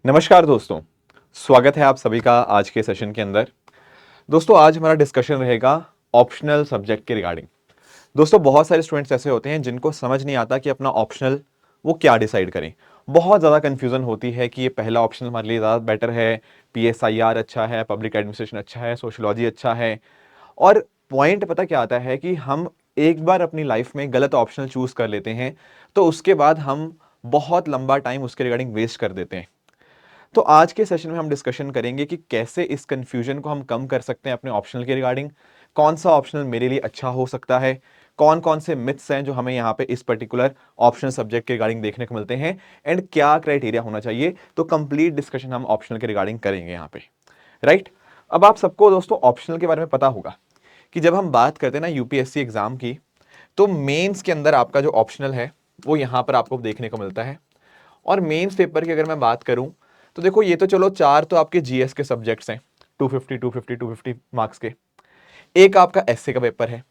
नमस्कार दोस्तों, स्वागत है आप सभी का आज के सेशन के अंदर। दोस्तों आज हमारा डिस्कशन रहेगा ऑप्शनल सब्जेक्ट के रिगार्डिंग। दोस्तों बहुत सारे स्टूडेंट्स ऐसे होते हैं जिनको समझ नहीं आता कि अपना ऑप्शनल वो क्या डिसाइड करें। बहुत ज़्यादा कन्फ्यूजन होती है कि ये पहला ऑप्शनल हमारे लिए ज़्यादा बेटर है, पीएसआईआर अच्छा है, पब्लिक एडमिनिस्ट्रेशन अच्छा है, सोशियोलॉजी अच्छा है। और पॉइंट पता क्या आता है कि हम एक बार अपनी लाइफ में गलत ऑप्शनल चूज कर लेते हैं तो उसके बाद हम बहुत लंबा टाइम उसके रिगार्डिंग वेस्ट कर देते हैं। तो आज के सेशन में हम डिस्कशन करेंगे कि कैसे इस कंफ्यूजन को हम कम कर सकते हैं अपने ऑप्शनल के रिगार्डिंग, कौन सा ऑप्शनल मेरे लिए अच्छा हो सकता है, कौन कौन से मिथ्स हैं जो हमें यहाँ पे इस पर्टिकुलर ऑप्शनल सब्जेक्ट के रिगार्डिंग देखने को मिलते हैं, एंड क्या क्राइटेरिया होना चाहिए। तो कंप्लीट डिस्कशन हम ऑप्शनल के रिगार्डिंग करेंगे यहाँ पे, राइट। अब आप सबको दोस्तों ऑप्शनल के बारे में पता होगा कि जब हम बात करते हैं ना यूपीएससी एग्जाम की, तो मेंस के अंदर आपका जो ऑप्शनल है वो यहाँ पर आपको देखने को मिलता है। और मेंस पेपर की अगर मैं बात करूं तो देखो ये तो चलो चार तो आपके जीएस के सब्जेक्ट्स हैं, 250 मार्क्स के। एक आपका एसए का पेपर है,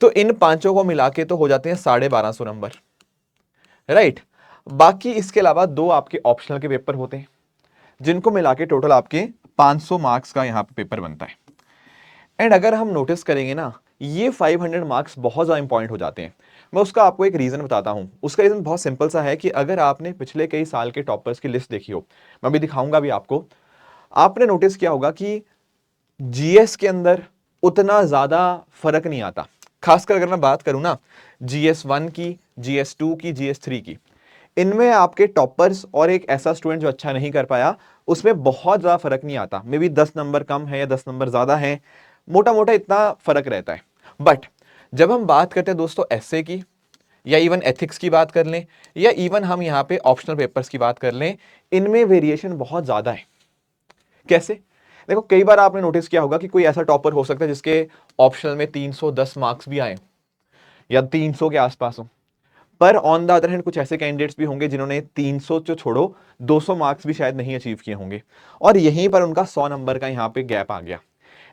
तो इन पांचों को मिला के तो हो जाते हैं 1250 नंबर, राइट। बाकी इसके अलावा दो आपके ऑप्शनल के पेपर होते हैं जिनको मिला के टोटल आपके 500 मार्क्स का यहाँ पे पेपर बनता है। एंड अगर हम नोटिस करेंगे ना, ये 500 मार्क्स बहुत ज़्यादा इंपॉर्टेंट हो जाते हैं। मैं उसका आपको एक रीज़न बताता हूँ। उसका रीज़न बहुत सिंपल सा है कि अगर आपने पिछले कई साल के टॉपर्स की लिस्ट देखी हो, मैं भी दिखाऊंगा भी आपको, आपने नोटिस किया होगा कि जीएस के अंदर उतना ज़्यादा फर्क नहीं आता। खासकर अगर मैं बात करूँ ना GS1 की, GS2 की, GS3 की, इनमें आपके टॉपर्स और एक ऐसा स्टूडेंट जो अच्छा नहीं कर पाया, उसमें बहुत ज़्यादा फर्क नहीं आता। मे बी 10 नंबर कम है या 10 नंबर ज़्यादा है, मोटा मोटा इतना फर्क रहता है। बट जब हम बात करते हैं दोस्तों एसए की, या इवन एथिक्स की बात कर लें, या इवन हम यहाँ पे ऑप्शनल पेपर्स की बात कर लें, इनमें वेरिएशन बहुत ज़्यादा है। कैसे? देखो कई बार आपने नोटिस किया होगा कि कोई ऐसा टॉपर हो सकता है जिसके ऑप्शनल में 310 मार्क्स भी आए या 300 के आसपास हो। पर ऑन द अदर हैंड कुछ ऐसे कैंडिडेट्स भी होंगे जिन्होंने 300 जो छोड़ो 200 मार्क्स भी शायद नहीं अचीव किए होंगे, और यहीं पर उनका 100 नंबर का यहाँ पे गैप आ गया।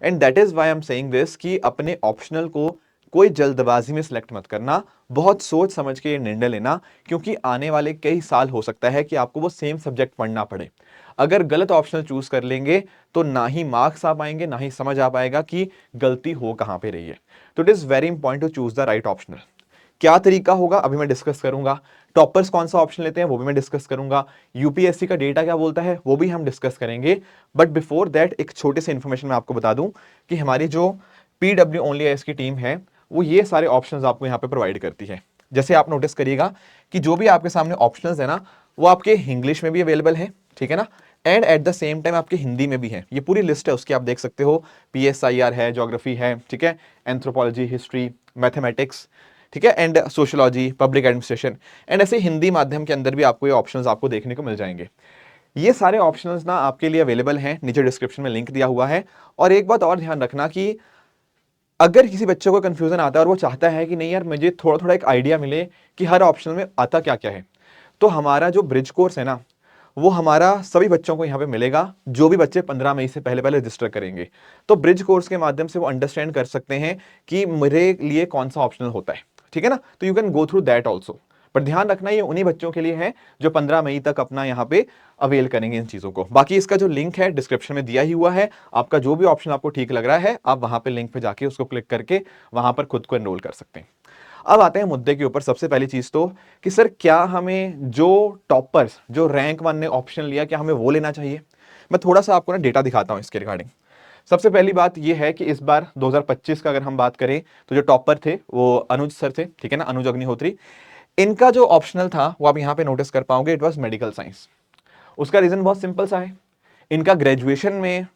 And that is why I am saying this कि अपने ऑप्शनल को कोई जल्दबाजी में सिलेक्ट मत करना, बहुत सोच समझ के ये निर्णय लेना, क्योंकि आने वाले कई साल हो सकता है कि आपको वो सेम सब्जेक्ट पढ़ना पड़े। अगर गलत ऑप्शनल चूज कर लेंगे तो ना ही मार्क्स आ पाएंगे, ना ही समझ आ पाएगा कि गलती हो कहां पे रही है। तो it is very important to choose the right optional. क्या तरीका होगा अभी मैं डिस्कस करूंगा, टॉपर्स कौन सा ऑप्शन लेते हैं वो भी मैं डिस्कस करूंगा, यूपीएससी का डेटा क्या बोलता है वो भी हम डिस्कस करेंगे। बट बिफोर दैट एक छोटे से इंफॉर्मेशन मैं आपको बता दूं कि हमारी जो पीडब्ल्यू ओनली एस की टीम है वो ये सारे ऑप्शंस आपको यहाँ पे प्रोवाइड करती है। जैसे आप नोटिस करिएगा कि जो भी आपके सामने ऑप्शंस है ना, वो आपके इंग्लिश में भी अवेलेबल है, ठीक है ना, and at the same time आपके हिंदी में भी है। ये पूरी लिस्ट है उसकी, आप देख सकते हो। पीएसआईआर है, ज्योग्राफी है, ठीक है, एंथ्रोपोलॉजी, हिस्ट्री, मैथमेटिक्स, ठीक है, and sociology, public administration, and ऐसे हिंदी माध्यम के अंदर भी आपको ये ऑप्शंस आपको देखने को मिल जाएंगे। ये सारे ऑप्शंस ना आपके लिए अवेलेबल हैं, नीचे डिस्क्रिप्शन में लिंक दिया हुआ है। और एक बात और ध्यान रखना कि अगर किसी बच्चे को कंफ्यूजन आता है और वो चाहता है कि नहीं यार मुझे थोड़ा थोड़ा एक आइडिया मिले कि हर ऑप्शन में आता क्या क्या है, तो हमारा जो ब्रिज कोर्स है ना, वो हमारा सभी बच्चों को यहाँ पे मिलेगा, जो भी बच्चे 15 मई से पहले पहले रजिस्टर करेंगे। तो ब्रिज कोर्स के माध्यम से वो अंडरस्टैंड कर सकते हैं कि मेरे लिए कौन सा ऑप्शनल होता है, ठीक है ना। तो you can go through that also. पर ध्यान रखना ये उन्हीं बच्चों के लिए है जो 15 मई तक अपना यहाँ पे अवेल करेंगे इन चीजों को। बाकी इसका जो लिंक है डिस्क्रिप्शन में दिया ही हुआ है, आपका जो भी ऑप्शन आपको ठीक लग रहा है आप वहां पे लिंक पे जाके उसको क्लिक करके वहां पर खुद को एनरोल कर सकते हैं। अब आते हैं मुद्दे के ऊपर। सबसे पहली चीज तो कि सर क्या हमें जो टॉपर्स जो रैंक वन ने ऑप्शन लिया क्या हमें वो लेना चाहिए। मैं थोड़ा सा आपको ना डेटा दिखाता हूं इसके रिगार्डिंग। सबसे पहली बात ये है कि इस बार 2025 का अगर हम बात करें तो जो टॉपर थे वो अनुज सर थे, ठीक है ना, अनुज अग्निहोत्री। इनका जो ऑप्शनल था वो आप यहां पे नोटिस कर पाओगे, इट वाज मेडिकल साइंस। उसका रीजन बहुत सिंपल सा है, इनका ग्रेजुएशन में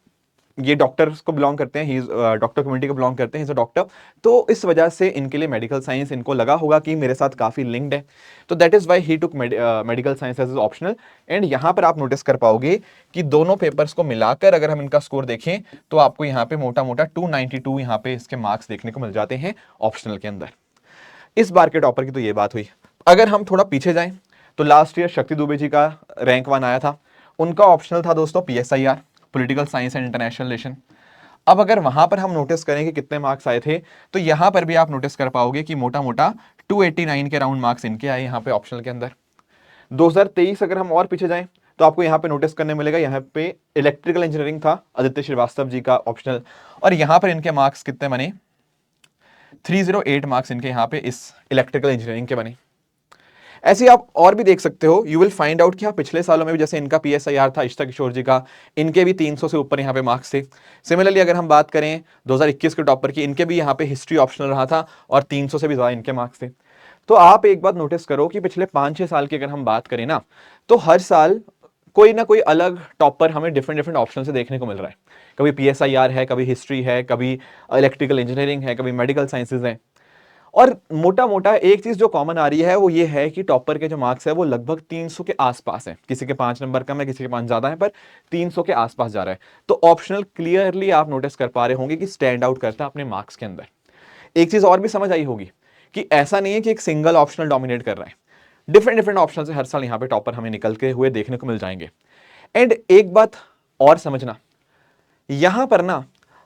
ये डॉक्टर्स को बिलोंग करते हैं, ही डॉक्टर कम्युनिटी को बिलोंग करते हैं, इज अ डॉक्टर। तो इस वजह से इनके लिए मेडिकल साइंस इनको लगा होगा कि मेरे साथ काफी लिंक्ड है, तो that is why he took medical science as optional. And यहां पर आप नोटिस कर पाओगे कि दोनों पेपर्स को मिलाकर अगर हम इनका स्कोर देखें तो आपको यहाँ पे मोटा मोटा 292 यहाँ पे इसके मार्क्स देखने को मिल जाते हैं ऑप्शनल के अंदर। इस बार के टॉपर की तो ये बात हुई। अगर हम थोड़ा पीछे जाएं तो लास्ट ईयर शक्ति दुबे जी का रैंक वन आया था, उनका ऑप्शनल था दोस्तों PSIR, political science and international relation. अब अगर वहां पर हम नोटिस करें कि कितने मार्क्स आए थे, तो यहां पर भी आप नोटिस कर पाओगे कि मोटा मोटा 289 के राउंड मार्क्स इनके आए यहाँ पे ऑप्शनल के अंदर। 2023 अगर हम और पीछे जाएं तो आपको यहाँ पे नोटिस करने मिलेगा, यहाँ पे इलेक्ट्रिकल इंजीनियरिंग था आदित्य श्रीवास्तव जी का ऑप्शनल, और यहाँ पर इनके मार्क्स कितने बने, 308 मार्क्स इनके यहाँ पे इस इलेक्ट्रिकल इंजीनियरिंग के बने। ऐसे आप और भी देख सकते हो, यू विल फाइंड आउट कि हाँ पिछले सालों में भी जैसे इनका PSIR था इष्टा किशोर जी का, इनके भी 300 से ऊपर यहाँ पे मार्क्स थे। सिमिलरली अगर हम बात करें 2021 के टॉपर की, इनके भी यहाँ पे हिस्ट्री ऑप्शनल रहा था और 300 से भी ज्यादा इनके मार्क्स थे। तो आप एक बात नोटिस करो कि पिछले 5-6 साल की अगर हम बात करें ना, तो हर साल कोई ना कोई अलग टॉपर हमें डिफरेंट डिफरेंट ऑप्शन से देखने को मिल रहा है। कभी PSIR है, कभी हिस्ट्री है, कभी इलेक्ट्रिकल इंजीनियरिंग है, कभी मेडिकल साइंसेज है। और मोटा मोटा एक चीज जो कॉमन आ रही है वो ये है कि टॉपर के जो मार्क्स है वो लगभग 300 के आसपास है, किसी के 5 नंबर कम है, किसी के 5 ज्यादा है, पर 300 के आसपास जा रहा है। तो ऑप्शनल क्लियरली आप नोटिस कर पा रहे होंगे कि स्टैंड आउट करता है अपने मार्क्स के अंदर। एक चीज और भी समझ आई होगी कि ऐसा नहीं है कि एक सिंगल ऑप्शनल डोमिनेट कर रहा है, डिफरेंट डिफरेंट ऑप्शन से हर साल यहाँ पे टॉपर हमें निकलते हुए देखने को मिल जाएंगे। एंड एक बात और समझना, यहां पर ना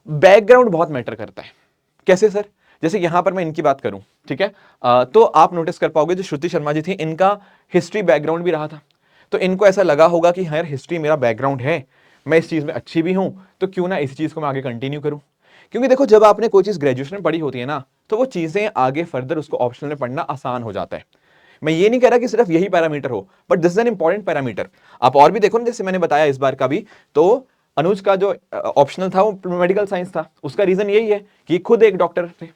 बैकग्राउंड बहुत मैटर करता है। कैसे सर? जैसे यहां पर मैं इनकी बात करूं, ठीक है, तो आप नोटिस कर पाओगे जो श्रुति शर्मा जी थी, इनका हिस्ट्री बैकग्राउंड भी रहा था। तो इनको ऐसा लगा होगा कि यार हिस्ट्री मेरा बैकग्राउंड है, मैं इस चीज में अच्छी भी हूं, तो क्यों ना इस चीज को मैं आगे कंटिन्यू करूं। क्योंकि देखो जब आपने कोई चीज ग्रेजुएशन में पढ़ी होती है ना, तो वो चीजें आगे फर्दर उसको ऑप्शनल में पढ़ना आसान हो जाता है। मैं ये नहीं कह रहा कि सिर्फ यही पैरामीटर हो, but this is an important parameter. आप और भी देखो ना, जैसे मैंने बताया इस बार का भी, तो अनुज का जो ऑप्शनल था वो मेडिकल साइंस था। उसका रीजन यही है कि खुद एक डॉक्टर थे,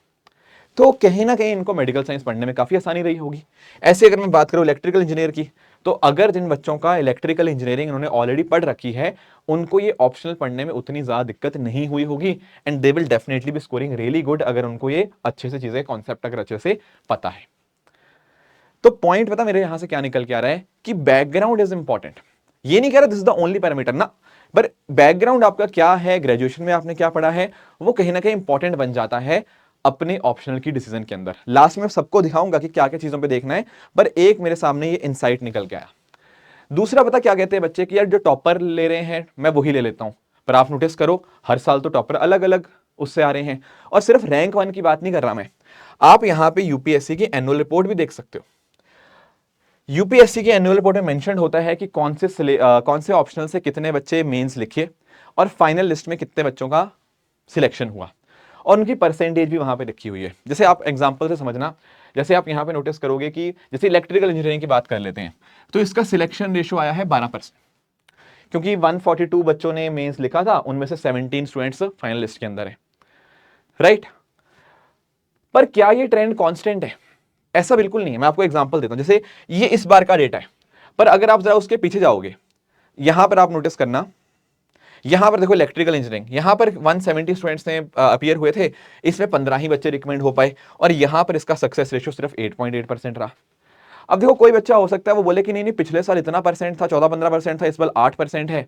तो कहीं ना कहीं इनको मेडिकल साइंस पढ़ने में काफी आसानी रही होगी। ऐसे अगर मैं बात करूं इलेक्ट्रिकल इंजीनियर की, तो अगर जिन बच्चों का इलेक्ट्रिकल इंजीनियरिंग उन्होंने ऑलरेडी पढ़ रखी है, उनको ये ऑप्शनल पढ़ने में उतनी ज्यादा दिक्कत नहीं हुई होगी, and they will definitely be scoring really good, अगर उनको ये अच्छे से चीजें कॉन्सेप्ट अगर अच्छे से पता है। तो पॉइंट पता मेरे यहां से क्या निकल के आ रहा है कि बैकग्राउंड इज इंपॉर्टेंट। ये नहीं कह रहा this is the only parameter ना, पर बैकग्राउंड आपका क्या है, ग्रेजुएशन में आपने क्या पढ़ा है, वो कहीं ना कहीं इंपॉर्टेंट बन जाता है अपने ऑप्शनल की डिसीजन के अंदर। लास्ट में सबको दिखाऊंगा कि क्या क्या चीजों पे देखना है, पर एक मेरे सामने ये इनसाइट निकल के आया। दूसरा पता क्या कहते हैं बच्चे कि यार जो टॉपर ले रहे हैं मैं वही ले लेता हूं, पर आप नोटिस करो हर साल तो टॉपर अलग अलग उससे आ रहे हैं। और सिर्फ रैंक 1 की बात नहीं कर रहा मैं, आप यहां पे यूपीएससी की एनुअल रिपोर्ट भी देख सकते हो। यूपीएससी की एनुअल रिपोर्ट में मेंशन होता है कि कौन से ऑप्शनल से कितने बच्चे मेंस लिखे और फाइनल लिस्ट में कितने बच्चों का सिलेक्शन हुआ, और उनकी परसेंटेज भी वहां पे लिखी हुई है। जैसे आप एग्जांपल से समझना, जैसे आप यहां पे नोटिस करोगे कि जैसे इलेक्ट्रिकल इंजीनियरिंग की बात कर लेते हैं, तो इसका सिलेक्शन रेशियो आया है 12%, क्योंकि 142 बच्चों ने मेंस लिखा था, उनमें से 17 स्टूडेंट्स फाइनल लिस्ट के अंदर है, राइट। पर क्या ये ट्रेंड कांस्टेंट है? ऐसा बिल्कुल नहीं है। मैं आपको एग्जांपल देता हूं, जैसे ये इस बार का डेटा है, पर अगर आप जरा उसके पीछे जाओगे, यहां पर आप नोटिस करना, यहां पर देखो इलेक्ट्रिकल इंजीनियरिंग, यहां पर 170 स्टूडेंट्स ने अपीयर हुए थे, इसमें 15 ही बच्चे रिकमेंड हो पाए, और यहां पर इसका सक्सेस रेशियो सिर्फ 8.8% रहा। अब देखो कोई बच्चा हो सकता है वो बोले कि नहीं नहीं पिछले साल इतना परसेंट था, 14-15% था, इस बार 8% है।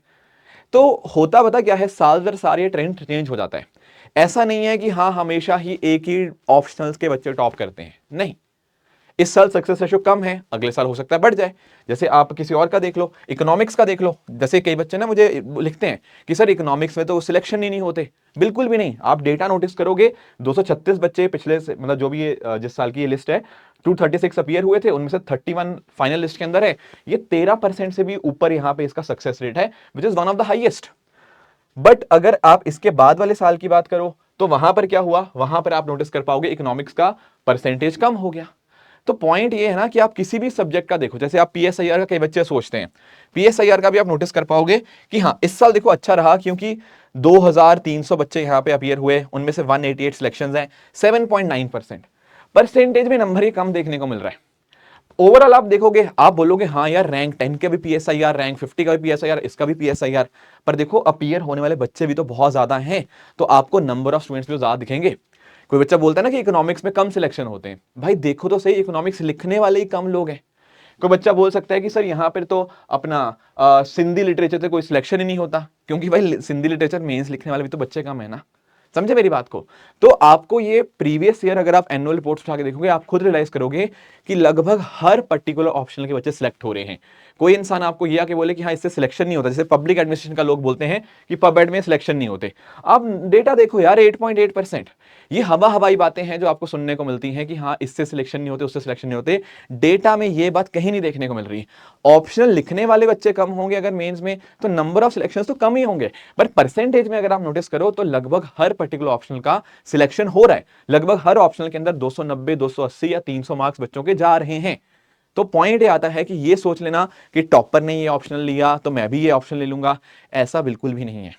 तो होता पता क्या है, साल दर साल ये ट्रेंड चेंज हो जाता है। ऐसा नहीं है कि हाँ हमेशा ही एक ही ऑप्शनल्स के बच्चे टॉप करते हैं, नहीं। इस साल सक्सेस रेशियो कम है, अगले साल हो सकता है बढ़ जाए। जैसे आप किसी और का देख लो, इकोनॉमिक्स का देख लो, जैसे कई बच्चे ना मुझे लिखते हैं कि सर इकोनॉमिक्स में तो सिलेक्शन ही नहीं होते। बिल्कुल भी नहीं, आप डेटा नोटिस करोगे 236 बच्चे पिछले से, मतलब जो भी ये जिस साल की ये लिस्ट है 236 अपीयर हुए थे, उनमें से 31 फाइनल लिस्ट के अंदर है। ये 13% से भी ऊपर यहाँ पे इसका सक्सेस रेट है, which is one of the highest. But अगर आप इसके बाद वाले साल की बात करो, तो वहां पर क्या हुआ, वहां पर आप नोटिस कर पाओगे इकोनॉमिक्स का परसेंटेज कम हो गया। तो पॉइंट ये है ना कि आप किसी भी सब्जेक्ट का देखो, जैसे आप PSIR का, कई बच्चे सोचते हैं PSIR का भी आप नोटिस कर पाओगे कि हाँ इस साल देखो अच्छा रहा, क्योंकि 2300 बच्चे यहाँ पे अपीयर हुए, उनमें से 188 सिलेक्शंस हैं, 7.9%। परसेंटेज में नंबर ही कम देखने को मिल रहा है। ओवरऑल आप देखोगे, आप बोलोगे हाँ यार रैंक 10 का भी PSIR, रैंक 50 का भी PSIR, इसका भी PSIR, पर देखो अपीयर होने वाले बच्चे भी तो बहुत ज्यादा हैं, तो आपको नंबर ऑफ स्टूडेंट्स भी ज्यादा दिखेंगे। कोई बच्चा बोलता है ना कि इकोनॉमिक्स में कम सिलेक्शन होते हैं, भाई देखो तो सही, इकोनॉमिक्स लिखने वाले ही कम लोग हैं। कोई बच्चा बोल सकता है कि सर यहाँ पर तो अपना सिंधी लिटरेचर से कोई सिलेक्शन ही नहीं होता, क्योंकि भाई सिंधी लिटरेचर मेंस लिखने वाले भी तो बच्चे कम है ना। समझे मेरी बात को? तो आपको ये प्रीवियस ईयर अगर आप एनुअल रिपोर्ट्स उठा के देखोगे, आप खुद रियलाइज करोगे कि लगभग हर पर्टिकुलर ऑप्शनल के बच्चे सिलेक्ट हो रहे हैं। कोई इंसान आपको ये आके बोले कि हाँ इससे सिलेक्शन नहीं होता, जैसे पब्लिक एडमिनिस्ट्रेशन का लोग बोलते हैं कि पब एड में सिलेक्शन नहीं होते, आप डेटा देखो यार 8.8%। ये हवा हवाई बातें हैं जो आपको सुनने को मिलती हैं कि हाँ इससे सिलेक्शन नहीं होते, उससे सिलेक्शन नहीं होते। डेटा में ये बात कहीं नहीं देखने को मिल रही। ऑप्शनल लिखने वाले बच्चे कम होंगे अगर मेंस में, तो नंबर ऑफ सिलेक्शंस तो कम ही होंगे, पर परसेंटेज में अगर आप नोटिस करो तो लगभग हर पर्टिकुलर ऑप्शनल का सिलेक्शन हो रहा है। लगभग हर ऑप्शनल के अंदर 290, 280 या 300 मार्क्स बच्चों के जा रहे हैं। तो पॉइंट ये आता है कि ये सोच लेना कि टॉपर ने ये ऑप्शनल लिया तो मैं भी ये ऑप्शन ले लूंगा, ऐसा बिल्कुल भी नहीं है।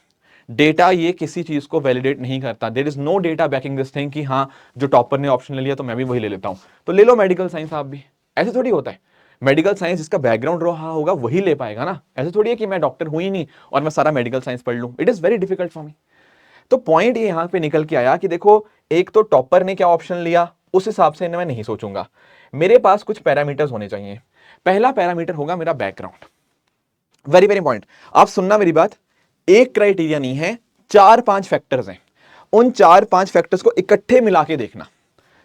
डेटा ये किसी चीज को वैलिडेट नहीं करता। There is no data backing this thing कि हाँ जो टॉपर ने ऑप्शन ले लिया तो मैं भी वही ले लेता हूं, तो ले लो मेडिकल साइंस आप भी। ऐसे थोड़ी होता है। मेडिकल साइंस जिसका बैकग्राउंड रहा होगा वही ले पाएगा ना। ऐसे थोड़ी है कि मैं डॉक्टर हूं ही नहीं और मैं सारा मेडिकल साइंस पढ़ लूं, it is very difficult for me. तो पॉइंट ये यहां पे निकल के आया कि देखो, एक तो टॉपर ने क्या ऑप्शन लिया उस हिसाब से मैं नहीं सोचूंगा। मेरे पास कुछ पैरामीटर्स होने चाहिए। पहला पैरामीटर होगा मेरा बैकग्राउंड। वेरी वेरी इंपॉर्टेंट, आप सुनना मेरी बात। एक क्राइटेरिया नहीं है, 4-5 फैक्टर्स हैं। उन 4-5 फैक्टर्स को इकट्ठे मिला के देखना,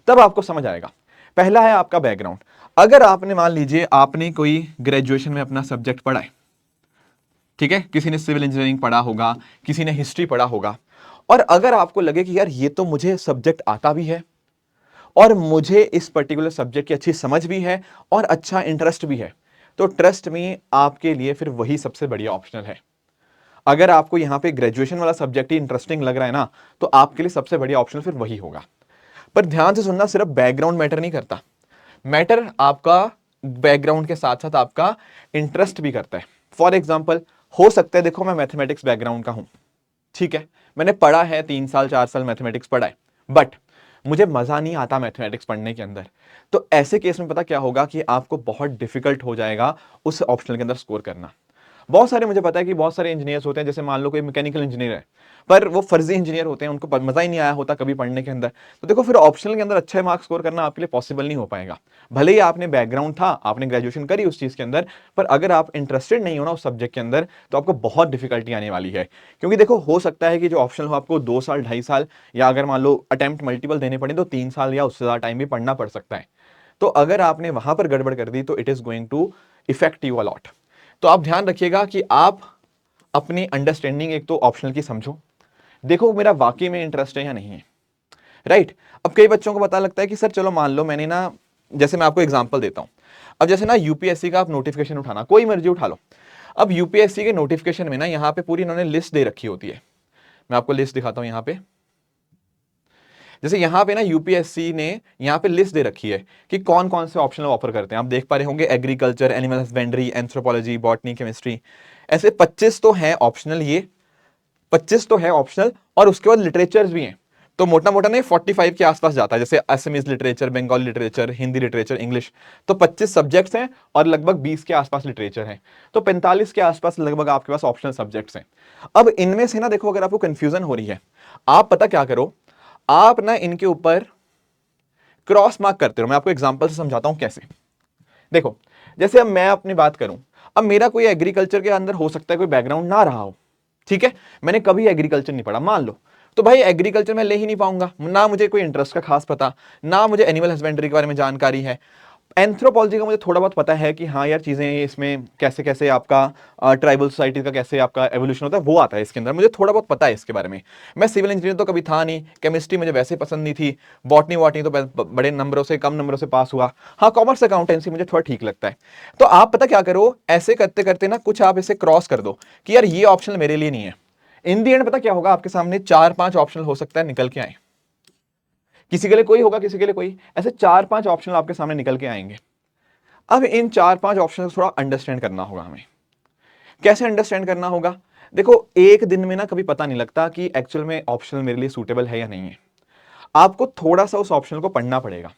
तब आपको समझ आएगा। पहला है आपका बैकग्राउंड। अगर आपने मान लीजिए आपने कोई ग्रेजुएशन में अपना सब्जेक्ट पढ़ा है, ठीक है, किसी ने सिविल इंजीनियरिंग पढ़ा होगा, किसी ने हिस्ट्री पढ़ा होगा, और अगर आपको लगे कि यार ये तो मुझे सब्जेक्ट आता भी है और मुझे इस पर्टिकुलर सब्जेक्ट की अच्छी समझ भी है और अच्छा इंटरेस्ट भी है, तो ट्रस्ट में आपके लिए फिर वही सबसे बढ़िया ऑप्शनल है। अगर आपको यहां पे ग्रेजुएशन वाला सब्जेक्ट ही इंटरेस्टिंग लग रहा है ना, तो आपके लिए सबसे बढ़िया ऑप्शन फिर वही होगा। पर ध्यान से सुनना, सिर्फ बैकग्राउंड मैटर नहीं करता। मैटर आपका बैकग्राउंड के साथ साथ आपका इंटरेस्ट भी करता है। फॉर एग्जाम्पल, हो सकता है देखो मैं मैथमेटिक्स बैकग्राउंड का हूं, ठीक है, मैंने पढ़ा है 3 साल 4 साल मैथमेटिक्स पढ़ा है, बट मुझे मजा नहीं आता मैथमेटिक्स पढ़ने के अंदर। तो ऐसे केस में पता क्या होगा कि आपको बहुत डिफिकल्ट हो जाएगा उस ऑप्शनल के अंदर स्कोर करना। बहुत सारे, मुझे पता है कि बहुत सारे इंजीनियर्स होते हैं, जैसे मान लो कोई मैकेनिकल इंजीनियर है पर वो फर्जी इंजीनियर होते हैं, उनको मजा ही नहीं आया होता कभी पढ़ने के अंदर, तो देखो फिर ऑप्शनल के अंदर अच्छे मार्क्स स्कोर करना आपके लिए पॉसिबल नहीं हो पाएगा। भले ही आपने बैकग्राउंड था, आपने ग्रेजुएशन करी उस चीज के अंदर, पर अगर आप इंटरेस्टेड नहीं हो ना उस सब्जेक्ट के अंदर, तो आपको बहुत डिफिकल्टी आने वाली है। क्योंकि देखो, हो सकता है कि जो ऑप्शनल हो आपको 2 साल 2.5 साल, या अगर मान लो अटेम्प्ट मल्टीपल देने पड़े तो 3 साल या उससे ज्यादा टाइम भी पढ़ना पड़ सकता है। तो अगर आपने वहां पर गड़बड़ कर दी तो it is going to affect you a lot. तो आप ध्यान रखिएगा कि आप अपनी अंडरस्टैंडिंग एक तो ऑप्शनल की समझो, देखो मेरा वाकई में इंटरेस्ट है या नहीं है, राइट। अब कई बच्चों को पता लगता है कि सर चलो मान लो मैंने ना, जैसे मैं आपको एग्जांपल देता हूं, अब जैसे ना यूपीएससी का आप नोटिफिकेशन उठाना, कोई मर्जी उठा लो। अब यूपीएससी के नोटिफिकेशन में ना यहाँ पे पूरी इन्होंने लिस्ट दे रखी होती है। मैं आपको लिस्ट दिखाता हूं यहाँ पे। जैसे यहाँ पे ना यूपीएससी ने यहाँ पे लिस्ट दे रखी है कि कौन कौन से ऑप्शनल ऑफर करते हैं। आप देख पा रहे होंगे, agriculture, animal husbandry, anthropology, botany, chemistry, ऐसे 25 तो है ऑप्शनल। ये 25 तो है ऑप्शनल, और उसके बाद लिटरेचर्स भी हैं। तो मोटा मोटा नहीं 45 के आसपास जाता है, जैसे Assamese literature, Bengali literature, Hindi literature, English. तो 25 सब्जेक्ट्स हैं और लगभग 20 के आसपास लिटरेचर हैं, तो 45 के आसपास लगभग आपके पास ऑप्शनल सब्जेक्ट्स हैं। अब इनमें से ना देखो, अगर आपको कंफ्यूजन हो रही है, आप पता क्या करो, आप ना इनके ऊपर क्रॉस मार्क करते रहो। मैं आपको एग्जांपल से समझाता हूं कैसे। देखो, जैसे अब मैं अपनी बात करूं, अब मेरा कोई एग्रीकल्चर के अंदर हो सकता है कोई बैकग्राउंड ना रहा हो, ठीक है, मैंने कभी एग्रीकल्चर नहीं पढ़ा मान लो, तो भाई एग्रीकल्चर में ले ही नहीं पाऊंगा, ना मुझे कोई इंटरेस्ट का खास पता, ना मुझे एनिमल हस्बेंड्री के बारे में जानकारी है। एंथ्रोपोलॉजी का मुझे थोड़ा बहुत पता है कि हाँ यार चीजें इसमें कैसे कैसे आपका ट्राइबल सोसाइटी का कैसे आपका एवोल्यूशन होता है, वो आता है इसके अंदर, मुझे थोड़ा बहुत पता है इसके बारे में। मैं सिविल इंजीनियर तो कभी था नहीं, केमिस्ट्री मुझे वैसे पसंद नहीं थी, बॉटनी वॉटनी तो बड़े नंबरों से, कम नंबरों से पास हुआ। हाँ, कॉमर्स अकाउंटेंसी मुझे थोड़ा ठीक लगता है। तो आप पता क्या करो, ऐसे करते करते ना कुछ आप इसे क्रॉस कर दो कि यार ये ऑप्शन मेरे लिए नहीं है। इन दी एंड पता क्या होगा, आपके सामने 4-5 ऑप्शन हो सकता है निकल के आए, किसी के लिए कोई होगा, किसी के लिए कोई, ऐसे 4-5 ऑप्शन आपके सामने निकल के आएंगे। अब इन 4-5 ऑप्शन को थोड़ा अंडरस्टैंड करना होगा हमें। कैसे अंडरस्टैंड करना होगा, देखो एक दिन में ना कभी पता नहीं लगता कि एक्चुअल में ऑप्शनल मेरे लिए सूटेबल है या नहीं है। आपको थोड़ा सा उस ऑप्शनल को पढ़ना पड़ेगा।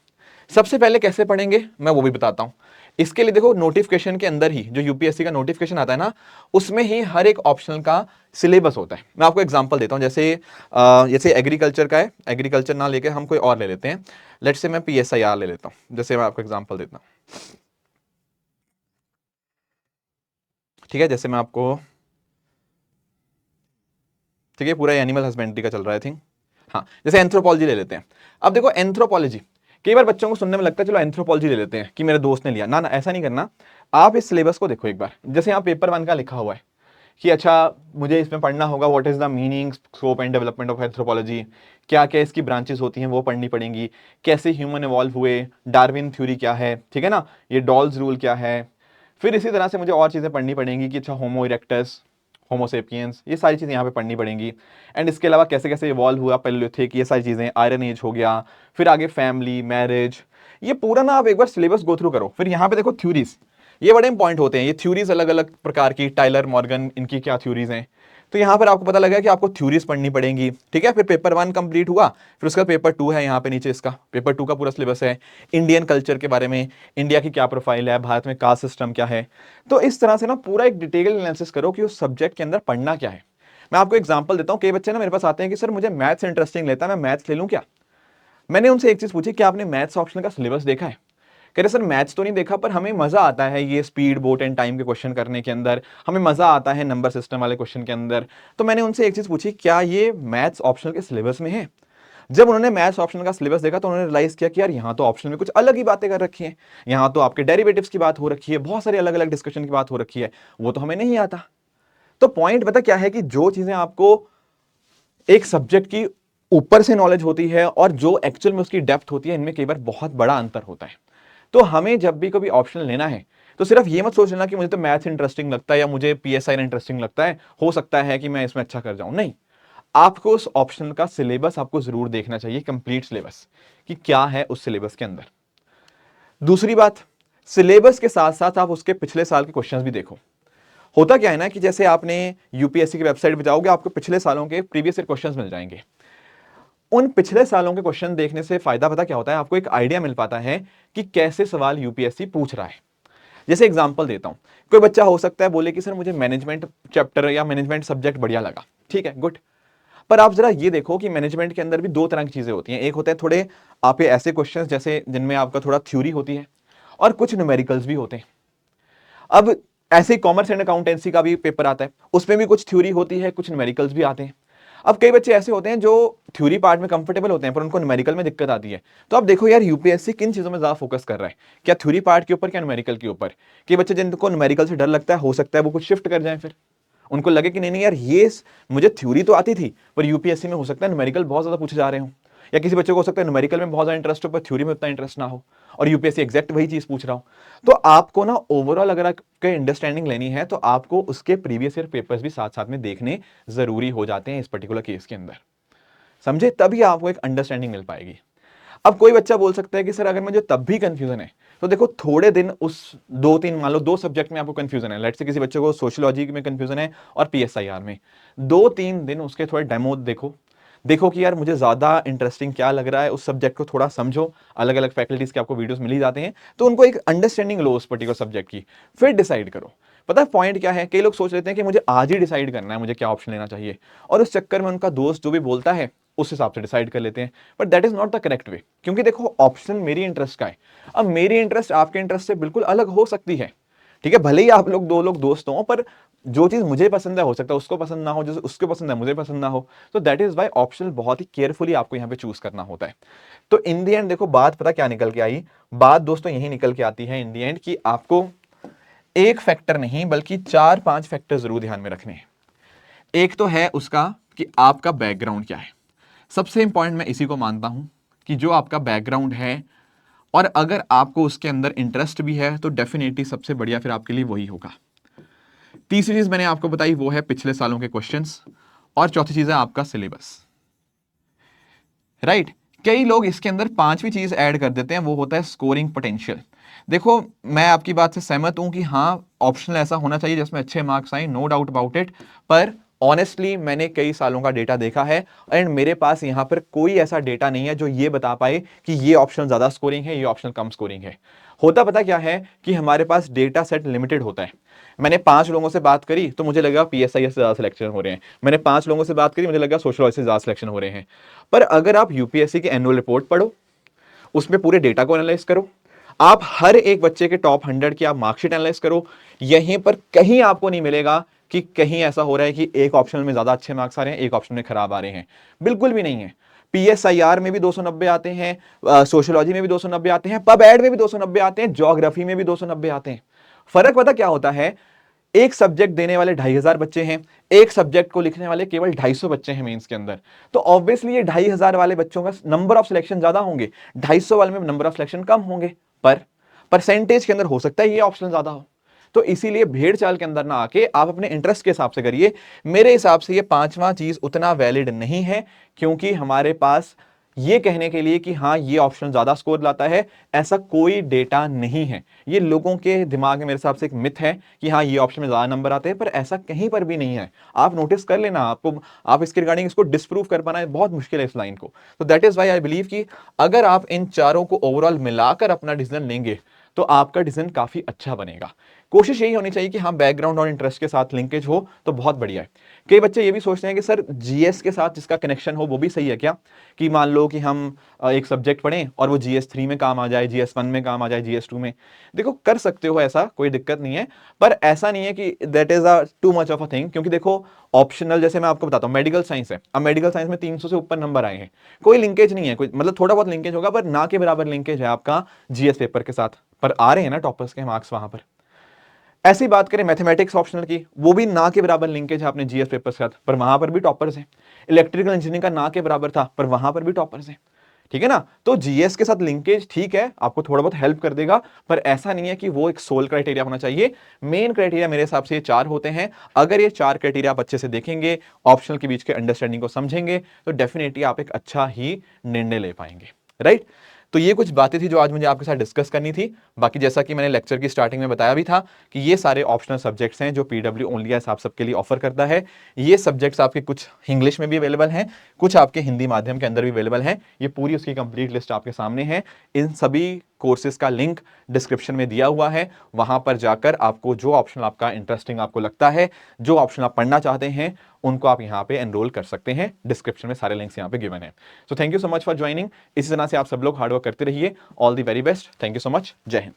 सबसे पहले कैसे पढ़ेंगे मैं वो भी बताता हूं। इसके लिए देखो, नोटिफिकेशन के अंदर ही जो यूपीएससी का नोटिफिकेशन आता है ना, उसमें ही हर एक ऑप्शनल का सिलेबस होता है। मैं आपको एग्जांपल देता हूं, जैसे एग्रीकल्चर का है, एग्रीकल्चर ना लेके हम कोई और ले लेते हैं। लेट्स से मैं पीएसआईआर ले लेता हूं, जैसे मैं आपको एग्जांपल देता हूं, ठीक है, जैसे मैं आपको, ठीक है, पूरा एनिमल हस्बेंड्री का चल रहा है थिंग। हाँ, जैसे एंथ्रोपोलॉजी ले लेते हैं। अब देखो एंथ्रोपोलॉजी, कई बार बच्चों को सुनने में लगता है चलो एंथ्रोपोलॉजी ले लेते हैं कि मेरे दोस्त ने लिया, ना ना ऐसा नहीं करना। आप इस सिलेबस को देखो एक बार, जैसे यहाँ पेपर 1 का लिखा हुआ है कि अच्छा मुझे इसमें पढ़ना होगा what is the meaning scope and development of anthropology, क्या क्या इसकी ब्रांचेस होती हैं वो पढ़नी पड़ेंगी, कैसे ह्यूमन इवॉल्व हुए, डार्विन थ्योरी क्या है, ठीक है ना, ये डॉल्स रूल क्या है। फिर इसी तरह से मुझे और चीज़ें पढ़नी पड़ेंगी कि अच्छा होमो इरेक्टस, होमोसेपियंस, ये सारी चीज़ें यहाँ पे पढ़नी पड़ेंगी। एंड इसके अलावा कैसे कैसे इवॉल्व हुआ पैलेलिथिक, ये सारी चीज़ें, आयरन एज हो गया, फिर आगे फैमिली, मैरिज, ये पूरा ना आप एक बार सिलेबस गो थ्रू करो। फिर यहाँ पे देखो थ्योरीज, ये बड़े इंपॉर्टेंट होते हैं, ये थ्योरीज अलग अलग प्रकार की, टाइलर मॉर्गन इनकी क्या थ्योरीज हैं, तो यहाँ पर आपको पता लगा कि आपको थ्योरीज पढ़नी पड़ेंगी, ठीक है। फिर पेपर 1 कंप्लीट हुआ, फिर उसका पेपर 2 है यहाँ पे नीचे, इसका पेपर 2 का पूरा सिलेबस है, इंडियन कल्चर के बारे में, इंडिया की क्या प्रोफाइल है, भारत में कास्ट सिस्टम क्या है। तो इस तरह से ना पूरा एक डिटेल एनालिसिस करो कि उस सब्जेक्ट के अंदर पढ़ना क्या है। मैं आपको एग्जाम्पल देता हूँ, कई बच्चे ना मेरे पास आते हैं कि सर मुझे मैथ्स इंटरेस्टिंग लेता है, मैं मैथ्स ले लूँ क्या। मैंने उनसे एक चीज पूछी, क्या आपने मैथ्स ऑप्शन का सिलेबस देखा है। कह रहे सर मैथ्स तो नहीं देखा, पर हमें मजा आता है ये स्पीड बोट एंड टाइम के क्वेश्चन करने के अंदर, हमें मजा आता है नंबर सिस्टम वाले क्वेश्चन के अंदर। तो मैंने उनसे एक चीज पूछी, क्या ये मैथ्स ऑप्शनल के सिलेबस में है। जब उन्होंने मैथ्स ऑप्शनल का सिलेबस देखा तो उन्होंने रियलाइज किया कि यार यहाँ तो ऑप्शनल में कुछ अलग ही बातें कर रखी हैं, यहाँ तो आपके डेरिवेटिव्स की बात हो रखी है, बहुत सारी अलग अलग डिस्कशन की बात हो रखी है, वो तो हमें नहीं आता। तो पॉइंट पता क्या है कि जो चीजें आपको एक सब्जेक्ट की ऊपर से नॉलेज होती है और जो एक्चुअल में उसकी डेप्थ होती है, इनमें कई बार बहुत बड़ा अंतर होता है। तो हमें जब भी कभी ऑप्शन लेना है तो सिर्फ ये मत सोच लेना कि मुझे तो मैथ्स इंटरेस्टिंग लगता है या मुझे पीएसआई इंटरेस्टिंग लगता है, हो सकता है कि मैं इसमें अच्छा कर जाऊं। नहीं, आपको उस ऑप्शन का सिलेबस आपको जरूर देखना चाहिए, कंप्लीट सिलेबस कि क्या है उस सिलेबस के अंदर। दूसरी बात, सिलेबस के साथ साथ आप उसके पिछले साल के क्वेश्चंस भी देखो। होता क्या है ना कि जैसे आपने यूपीएससी की वेबसाइट पे जाओगे, आपको पिछले सालों के प्रीवियस ईयर क्वेश्चंस मिल जाएंगे। उन पिछले सालों के क्वेश्चन देखने से फायदा पता क्या होता है, आपको एक आइडिया मिल पाता है कि कैसे सवाल यूपीएससी पूछ रहा है। जैसे एग्जांपल देता हूं, कोई बच्चा हो सकता है बोले कि सर मुझे मैनेजमेंट चैप्टर या मैनेजमेंट सब्जेक्ट बढ़िया लगा, ठीक है, गुड। पर आप जरा ये देखो कि मैनेजमेंट के अंदर भी दो तरह की चीजें होती हैं। एक होते हैं थोड़े आपके ऐसे क्वेश्चंस जैसे जिनमें आपका थोड़ा थ्योरी होती है, और कुछ न्यूमेरिकल्स भी होते हैं। अब ऐसे ही कॉमर्स एंड अकाउंटेंसी का भी पेपर आता है, उसमें भी कुछ थ्योरी होती है, कुछ न्यूमेरिकल्स भी आते हैं। अब कई बच्चे ऐसे होते हैं जो थ्योरी पार्ट में कंफर्टेबल होते हैं पर उनको न्यूमेरिकल में दिक्कत आती है। तो आप देखो यार यूपीएससी किन चीजों में ज्यादा फोकस कर रहा है, क्या थ्योरी पार्ट के ऊपर, क्या न्यूमेरिकल के ऊपर। कई बच्चे जिनको न्यूमेरिकल से डर लगता है, हो सकता है वो कुछ शिफ्ट कर जाए, फिर उनको लगे कि नहीं नहीं यार ये मुझे थ्योरी तो आती थी पर यूपीएससी में हो सकता है न्यूमेरिकल बहुत ज्यादा पूछे जा रहे हो। या किसी बच्चे को हो सकता है न्यूमेरिकल में बहुत ज्यादा इंटरेस्ट हो पर थ्योरी में उतना इंटरेस्ट ना हो और यूपीएससी एग्जैक्ट वही चीज पूछ रहा हो। तो आपको ना ओवरऑल अगर आपको अंडरस्टैंडिंग लेनी है तो आपको उसके प्रीवियस ईयर पेपर्स भी साथ साथ में देखने जरूरी हो जाते हैं इस पर्टिकुलर केस के अंदर, समझे, तभी आपको एक अंडरस्टैंडिंग मिल पाएगी। अब कोई बच्चा बोल सकता है कि सर अगर मुझे तब भी कंफ्यूजन है, तो देखो थोड़े दिन उस 2-3 मान लो 2 सब्जेक्ट में आपको कंफ्यूजन है, लेट्स से किसी बच्चे को सोशियोलॉजी में कंफ्यूजन है और पीएसआईआर में, 2-3 दिन उसके थोड़े डेमो देखो, देखो कि यार मुझे ज्यादा इंटरेस्टिंग क्या लग रहा है, उस सब्जेक्ट को थोड़ा समझो, अलग अलग फैकल्टीज के आपको वीडियोस मिल ही जाते हैं, तो उनको एक अंडरस्टैंडिंग लो उस पर्टिकुलर सब्जेक्ट की, फिर डिसाइड करो। पता है पॉइंट क्या है, कई लोग सोच लेते हैं कि मुझे आज ही डिसाइड करना है मुझे क्या ऑप्शन लेना चाहिए, और उस चक्कर में उनका दोस्त जो भी बोलता है उस हिसाब से डिसाइड कर लेते हैं। But that is not the correct way, क्योंकि देखो ऑप्शन मेरी इंटरेस्ट का है, अब मेरी इंटरेस्ट आपके इंटरेस्ट से बिल्कुल अलग हो सकती है, ठीक है, भले ही आप लोग 2 लोग दोस्त हो, पर जो चीज मुझे पसंद है हो सकता है उसको पसंद ना हो, जो उसको पसंद है मुझे पसंद ना हो। तो दैट इज वाई ऑप्शनल बहुत ही केयरफुली आपको यहाँ पे चूज करना होता है। तो इन दी एंड देखो बात पता क्या निकल के आई, बात दोस्तों यही निकल के आती है इन दी एंड कि आपको एक फैक्टर नहीं बल्कि 4-5 फैक्टर जरूर ध्यान में रखने हैं। एक तो है उसका कि आपका बैकग्राउंड क्या है, सबसे इंपॉर्टेंट मैं इसी को मानता हूं कि जो आपका बैकग्राउंड है, और अगर आपको उसके अंदर इंटरेस्ट भी है तो डेफिनेटली सबसे बढ़िया फिर आपके लिए वही होगा। तीसरी चीज मैंने आपको बताई वो है पिछले सालों के क्वेश्चंस, और चौथी चीज है आपका सिलेबस, राइट। कई लोग इसके अंदर पांचवी चीज ऐड कर देते हैं, वो होता है स्कोरिंग पोटेंशियल। देखो मैं आपकी बात से सहमत हूं कि हाँ ऑप्शनल ऐसा होना चाहिए जिसमें अच्छे मार्क्स आए, नो डाउट अबाउट इट, पर ऑनेस्टली मैंने कई सालों का डेटा देखा है एंड मेरे पास यहां पर कोई ऐसा डेटा नहीं है जो ये बता पाए कि ये ऑप्शन ज्यादा स्कोरिंग है, ये ऑप्शन कम स्कोरिंग है। होता पता क्या है कि हमारे पास डेटा सेट लिमिटेड होता है। मैंने 5 लोगों से बात करी तो मुझे लगा पीएसआई से ज्यादा सिलेक्शन हो रहे हैं, मैंने 5 लोगों से बात करी मुझे लगा सोशियोलॉजी से ज्यादा सिलेक्शन हो रहे हैं। पर अगर आप यूपीएससी की एनुअल रिपोर्ट पढ़ो, उसमें पूरे डेटा को एनालाइज करो, आप हर एक बच्चे के टॉप 100 की आप मार्कशीट एनालाइज करो, यहीं पर कहीं आपको नहीं मिलेगा कि कहीं ऐसा हो रहा है कि एक ऑप्शन में ज्यादा अच्छे मार्क्स आ रहे हैं, एक ऑप्शन में खराब आ रहे हैं, बिल्कुल भी नहीं है। PSIR में भी 290 आते हैं, सोशियोलॉजी में भी 290 आते हैं, पब एड में भी 290 आते हैं, ज्योग्राफी में भी 290 आते हैं। फर्क पता क्या होता है, एक सब्जेक्ट देने वाले 2500 बच्चे हैं, एक सब्जेक्ट को लिखने वाले केवल 250 बच्चे हैं मेंस के अंदर। तो ऑब्वियसली ये 2500 वाले बच्चों का नंबर ऑफ सिलेक्शन ज्यादा होंगे, 250 वाले में नंबर ऑफ सिलेक्शन कम होंगे, पर परसेंटेज के अंदर हो सकता है ये ऑप्शन ज्यादा हो। तो इसीलिए भेड़ चाल के अंदर ना आके आप अपने इंटरेस्ट के हिसाब से करिए। मेरे हिसाब से ये पांचवा चीज उतना वैलिड नहीं है, क्योंकि हमारे पास ये कहने के लिए कि हाँ ये ऑप्शन ज्यादा स्कोर लाता है, ऐसा कोई डेटा नहीं है। ये लोगों के दिमाग में मेरे हिसाब से एक मिथ है कि हाँ ये ऑप्शन में ज्यादा नंबर आते हैं, पर ऐसा कहीं पर भी नहीं है। आप नोटिस कर लेना, आपको आप इसके रिगार्डिंग इसको डिस्प्रूव कर पाना बहुत मुश्किल है इस लाइन को। तो that is why I believe कि अगर आप इन चारों को ओवरऑल मिलाकर अपना डिसीजन लेंगे तो आपका डिसीजन काफी अच्छा बनेगा। कोशिश यही होनी चाहिए कि हाँ बैकग्राउंड और इंटरेस्ट के साथ लिंकेज हो तो बहुत बढ़िया है। कई बच्चे ये भी सोचते हैं कि सर जीएस के साथ जिसका कनेक्शन हो वो भी सही है क्या, कि मान लो कि हम एक सब्जेक्ट पढ़ें और वो GS3 में काम आ जाए, GS1 में काम आ जाए, GS2 में। देखो कर सकते हो ऐसा, कोई दिक्कत नहीं है, पर ऐसा नहीं है कि that is a too much of a thing. क्योंकि देखो ऑप्शनल, जैसे मैं आपको बताता हूँ मेडिकल साइंस है, अब मेडिकल साइंस में 300 से ऊपर नंबर आए हैं, कोई लिंकेज नहीं है, कोई मतलब थोड़ा बहुत लिंकेज होगा पर ना के बराबर लिंकेज है आपका जीएस पेपर के साथ, पर आ रहे हैं ना टॉपर्स के मार्क्स वहां पर। ऐसी बात करें मैथमेटिक्स ऑप्शनल की, वो भी ना के बराबर लिंकेज है अपने जीएस पेपर के साथ, पर वहां पर भी टॉपर्स हैं। इलेक्ट्रिकल इंजीनियरिंग का ना के बराबर था, पर वहां पर भी टॉपर्स हैं। ठीक है ना, तो जीएस के साथ लिंकेज ठीक है, आपको थोड़ा बहुत हेल्प कर देगा, पर ऐसा नहीं है कि वो एक सोल क्राइटेरिया होना चाहिए। मेन क्राइटेरिया मेरे हिसाब से ये 4 होते हैं। अगर ये 4 क्राइटेरिया आप अच्छे से देखेंगे, ऑप्शनल के बीच के अंडरस्टैंडिंग को समझेंगे, तो डेफिनेटली आप एक अच्छा ही निर्णय ले पाएंगे, राइट। तो ये कुछ बातें थी जो आज मुझे आपके साथ डिस्कस करनी थी। बाकी जैसा कि मैंने लेक्चर की स्टार्टिंग में बताया भी था कि ये सारे ऑप्शनल सब्जेक्ट्स हैं जो पीडब्ल्यू ओनली आप सबके लिए ऑफर करता है। ये सब्जेक्ट्स आपके कुछ इंग्लिश में भी अवेलेबल हैं, कुछ आपके हिंदी माध्यम के अंदर भी अवेलेबल हैं। ये पूरी उसकी कंप्लीट लिस्ट आपके सामने है। इन सभी कोर्सेज का लिंक डिस्क्रिप्शन में दिया हुआ है, वहां पर जाकर आपको जो ऑप्शन आपका इंटरेस्टिंग आपको लगता है, जो ऑप्शन आप पढ़ना चाहते हैं, उनको आप यहां पे एनरोल कर सकते हैं। डिस्क्रिप्शन में सारे लिंक्स यहां पे गिवन है। So thank you so much for joining. इसी तरह से आप सब लोग हार्डवर्क करते रहिए। All the very best. Thank you so much. जय हिंद।